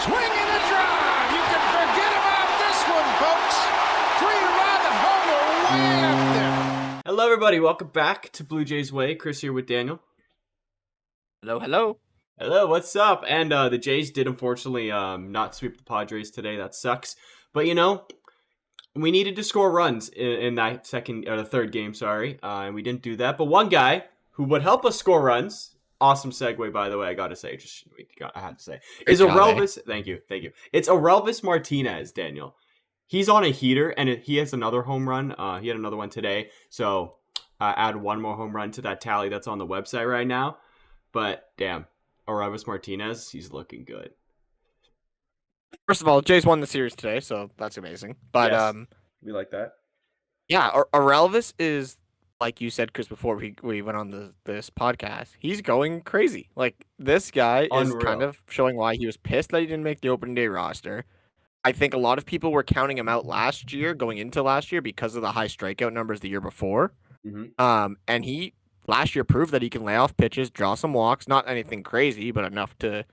swing and a drive. You can forget about this one, folks. 3-run homer way up there. Hello, everybody. Welcome back to Blue Jays Way. Chris here with Daniel. Hello, hello. Hello, what's up? And the Jays did unfortunately not sweep the Padres today. That sucks. But you know, we needed to score runs in that the third game. And we didn't do that. But one guy who would help us score runs. Awesome segue, by the way. I gotta say, I had to say, is ORELVIS. Thank you. It's ORELVIS Martinez, Daniel. He's on a heater, and he has another home run. He had another one today, so add one more home run to that tally that's on the website right now. But damn, ORELVIS Martinez, he's looking good. First of all, Jays won the series today, so that's amazing. But yes, we like that. Yeah, ORELVIS is, like you said, Chris, before we went on this podcast, he's going crazy. Like, this guy is kind of showing why he was pissed that he didn't make the opening day roster. I think a lot of people were counting him out going into last year because of the high strikeout numbers the year before. Mm-hmm. And he last year proved that he can lay off pitches, draw some walks, not anything crazy, but enough to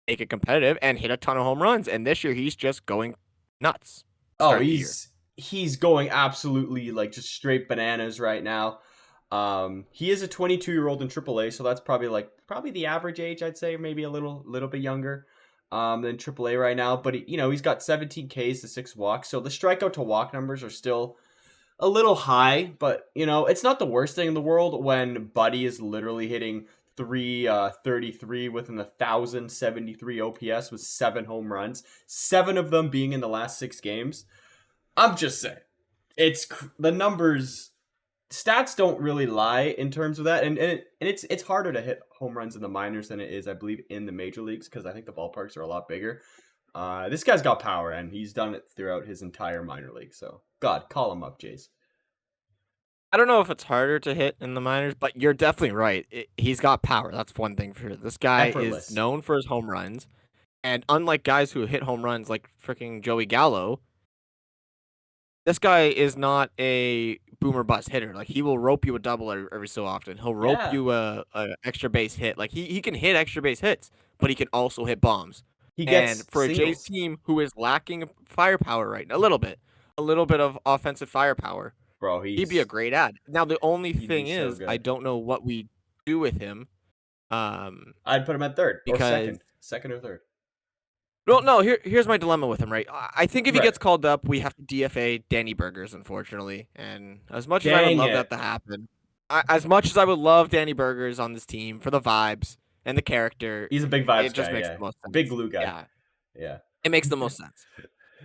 make it competitive and hit a ton of home runs. And this year he's just going nuts. Oh, he's going absolutely like just straight bananas right now. He is a 22-year-old in AAA, so that's probably the average age, I'd say, maybe a little bit younger than AAA right now. But he's got 17 Ks to 6 walks, so the strikeout to walk numbers are still a little high. But it's not the worst thing in the world when Buddy is literally hitting 333 with an 1,073 OPS with 7 home runs, 7 of them being in the last 6 games. I'm just saying, it's the numbers. Stats don't really lie in terms of that, and it's harder to hit home runs in the minors than it is, I believe, in the major leagues, because I think the ballparks are a lot bigger. This guy's got power, and he's done it throughout his entire minor league. So, God, call him up, Jays. I don't know if it's harder to hit in the minors, but you're definitely right. He's got power. That's one thing for sure. This guy is known for his home runs, and unlike guys who hit home runs like freaking Joey Gallo, this guy is not a boomer bust hitter. Like, he will rope you a double every so often. He'll rope you a extra base hit. Like, he can hit extra base hits, but he can also hit bombs. And for a Jays team who is lacking firepower right now, a little bit of offensive firepower, bro, he'd be a great ad. Now the only thing is, I don't know what we do with him. I'd put him at third or second or third. Well, no, here's my dilemma with him, right? I think if he gets called up, we have to DFA Danny Burgers, unfortunately. And as much as I would love that to happen, as much as I would love Danny Burgers on this team for the vibes and the character, he's a big vibes it just guy, makes the most sense. Big glue guy. Yeah. It makes the most sense.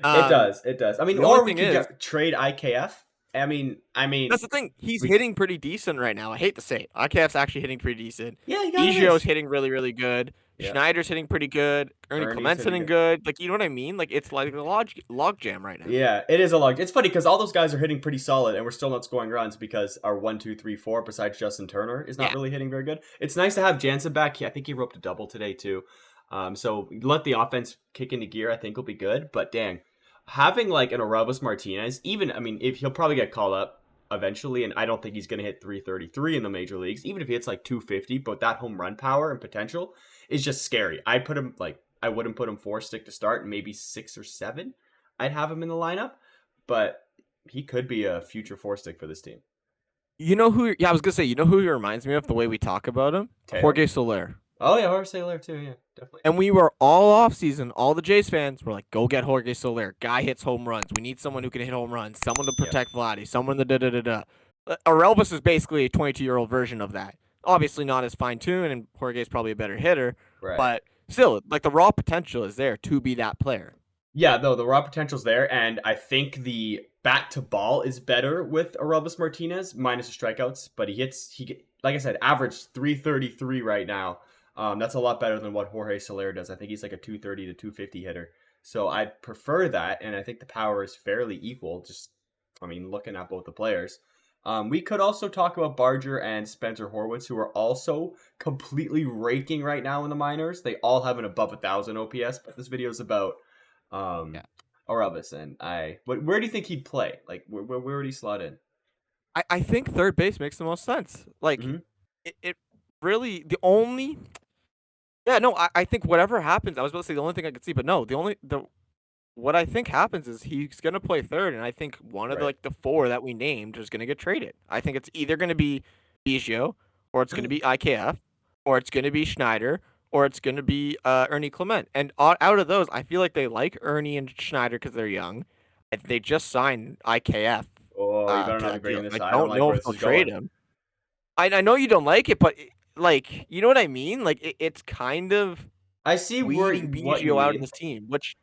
It does. I mean, or we could trade IKF. I mean, that's the thing. He's hitting pretty decent right now. I hate to say it. IKF's actually hitting pretty decent. Yeah, Egio's hitting really, really good. Yeah. Schneider's hitting pretty good. Ernie Clement's hitting good. Like, you know what I mean? Like, it's like a log jam right now. Yeah, it is a log. It's funny because all those guys are hitting pretty solid, and we're still not scoring runs because our 1, 2, 3, 4, besides Justin Turner, is not really hitting very good. It's nice to have Jansen back. I think he roped a double today too. So let the offense kick into gear. I think will be good. But dang, having like an ORELVIS Martinez, if he'll probably get called up eventually, and I don't think he's going to hit 333 in the major leagues, even if he hits like 250, but that home run power and potential is just scary. I wouldn't put him 4 stick to start, maybe 6 or 7. I'd have him in the lineup, but he could be a future 4 stick for this team. You know who? Yeah, I was gonna say, you know who he reminds me of the way we talk about him? Jorge Soler. Oh yeah, Jorge Soler too. Yeah, definitely. And we were all off season. All the Jays fans were like, "Go get Jorge Soler. Guy hits home runs. We need someone who can hit home runs. Someone to protect Vladdy. Someone to da da da da." ORELVIS is basically a 22-year-old version of that. Obviously not as fine-tuned, and Jorge's probably a better hitter. Right. But still, like, the raw potential is there to be that player. Yeah, though the raw potential's there, and I think the bat to ball is better with ORELVIS Martinez, minus the strikeouts. But he like I said, average 333 right now. That's a lot better than what Jorge Soler does. I think he's like a 230 to 250 hitter. So I'd prefer that, and I think the power is fairly equal. Looking at both the players. We could also talk about Barger and Spencer Horwitz, who are also completely raking right now in the minors. They all have an above 1,000 OPS, but this video is about ORELVIS. And where do you think he'd play? Like, where would he slot in? I think third base makes the most sense. Like, it really, the only Yeah, no, I think whatever happens, I was about to say the only thing I could see, but no, what I think happens is he's gonna play third, and I think one of Right. the four that we named is gonna get traded. I think it's either gonna be Biggio, or it's gonna be IKF, or it's gonna be Schneider, or it's gonna be Ernie Clement. And out of those, I feel like they like Ernie and Schneider because they're young. And they just signed IKF Oh, you better to not be that deal. bringing this I up. I don't don't like know where if this they'll is trade going. him. I know you don't like it, but like you know what I mean. Like it's kind of I see weeding what you Biggio out of mean. this team, which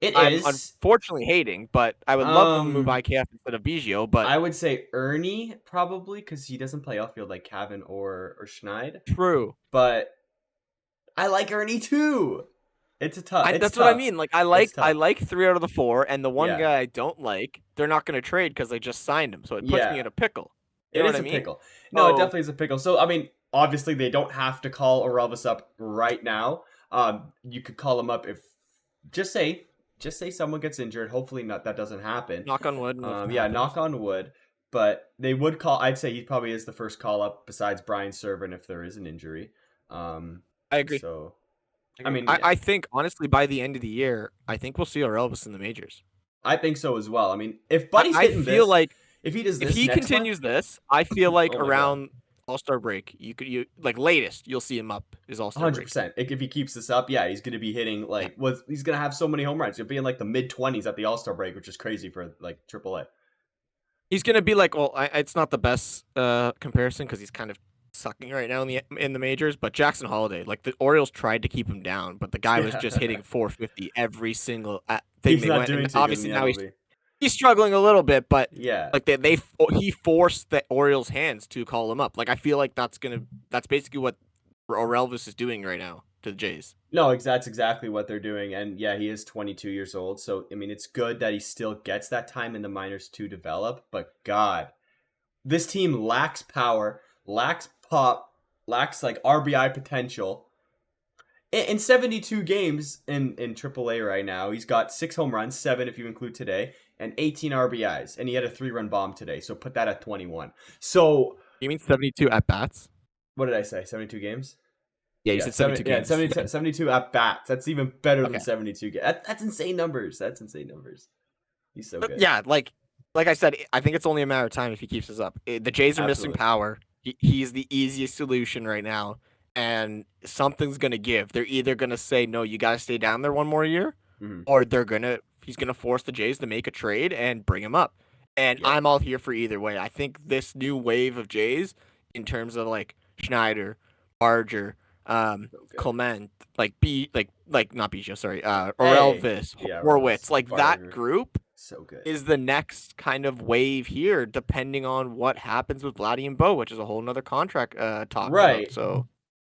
It I'm is. unfortunately hating, but I would love them to move Um, IKF instead of Biggio, but I would say Ernie probably because he doesn't play outfield like Cavan or Schneid. true. But I like Ernie too. It's tough. It's That's what I tough. mean. Like It's I tough. like 3 out of the 4, and the one Yeah. guy I don't like, they're not going to trade because they just signed him, so it puts me Yeah. in a pickle. You It know is what I a mean? pickle. No, it So definitely is a pickle. So I mean, obviously they don't have to call Orelvis up right now. You could call him up if just say someone gets injured. Hopefully not that doesn't happen. knock on wood, nothing Yeah, happens. knock on wood. But they would call. I'd say he probably is the first call up besides Brian Servant if there is an injury. I agree. So I I mean, yeah, I think honestly by the end of the year, I think we'll see Orelvis in the majors. I think so as well. I mean, if Buddy's I hitting feel this, like if he does if this he next month, continues this, I feel like oh my god. around All-Star break, you like latest you'll see him up is All-Star break. 100%. If he keeps this up, yeah, he's going to be hitting Yeah. he's going to have so many home runs. He'll be in like the mid 20s at the All Star break, which is crazy for like AAA. He's gonna be like, well, it's not the best comparison because he's kind of sucking right now in the majors. But Jackson Holiday, like the Orioles tried to keep him down, but the guy was just hitting 450 every single thing He's they not went. doing And too good in obviously the now MLB. he's struggling a little bit, but Yeah. like he forced the Orioles' hands to call him up. Like I feel like that's basically what Orelvis is doing right now to the Jays. No, that's exactly what they're doing. And yeah, he is 22 years old. So, I mean, it's good that he still gets that time in the minors to develop. But God, this team lacks power, lacks pop, lacks like RBI potential. In 72 games in AAA right now, he's got 6 home runs, 7 if you include today, and 18 RBIs. And he had a 3-run bomb today. So put that at 21. So, You mean 72 at bats? what did I say? 72 games? Yeah, you said 72 games. 72 at bats. That's even better than Okay. 72 games. That's insane numbers. That's insane numbers. He's so good. Yeah, like I said, I think it's only a matter of time if he keeps this up. The Jays are missing Absolutely. power. He's the easiest solution right now, and something's gonna give. They're either gonna say no, you gotta stay down there one more year, Mhm. or he's gonna force the Jays to make a trade and bring him up. And Yep. I'm all here for either way. I think this new wave of Jays, in terms of like Schneider, Barger, So good. Clement, like not Biggio, sorry, Orelvis, Yeah, Horwitz, like that Varner. group So good. is the next kind of wave here, depending on what happens with Vladdy and Bo, which is a whole nother contract talk. Right. About, so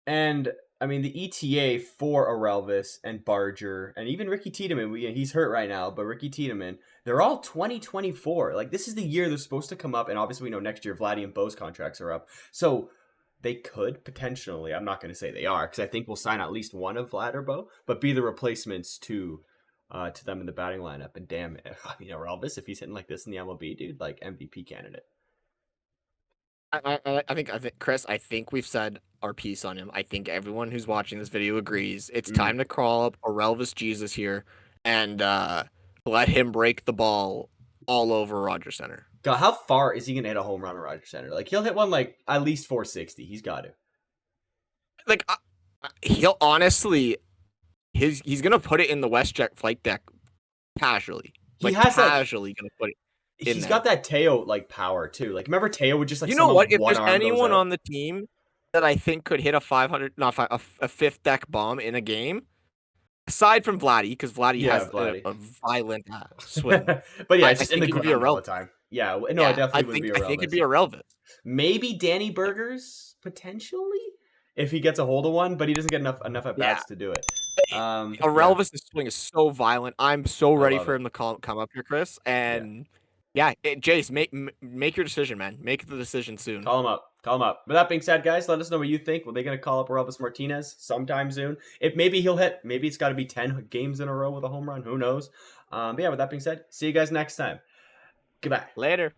And I mean the ETA for Orelvis and Barger and even Ricky Tiedemann, he's hurt right now, but Ricky Tiedemann, they're all 2024. Like this is the year they're supposed to come up, and obviously we know next year Vladdy and Bo's contracts are up. So they could potentially, I'm not going to say they are, because I think we'll sign at least one of Vlad or Bo, but be the replacements to them in the batting lineup. And damn, I mean Orelvis, if he's hitting like this in the MLB, dude, like MVP candidate. I think Chris, I think we've said our piece on him. I think everyone who's watching this video agrees. It's time to crawl up Orelvis Jesus here and let him break the ball all over Rogers Center. God, how far is he gonna hit a home run at Rogers Center? Like he'll hit one like at least 460. He's got to. Like he'll honestly, he's gonna put it in the WestJet flight deck casually. He has casually gonna put it. He's got that Teo like power too. Like remember Teo would just like you know what? If one there's arm anyone goes out. on the team that I think could hit a 500, a fifth deck bomb in a game, aside from Vladdy, because Vladdy has Vladdy. a violent swing. But yeah, I it's just in the think it would be ground all the Orelvis. time. Yeah, no, it definitely would be Orelvis. I think it'd be Orelvis. Maybe Danny Burgers potentially if he gets a hold of one, but he doesn't get enough at bats to do it. Orelvis' swing is so violent. I'm so ready for him to come up here, Chris. And Jace, make your decision, man. Make the decision soon. Call him up. Call him up. With that being said, guys, let us know what you think. Were they going to call up ORELVIS Martinez sometime soon? If maybe he'll hit. Maybe it's got to be 10 games in a row with a home run. Who knows? But yeah, with that being said, see you guys next time. Goodbye. Later.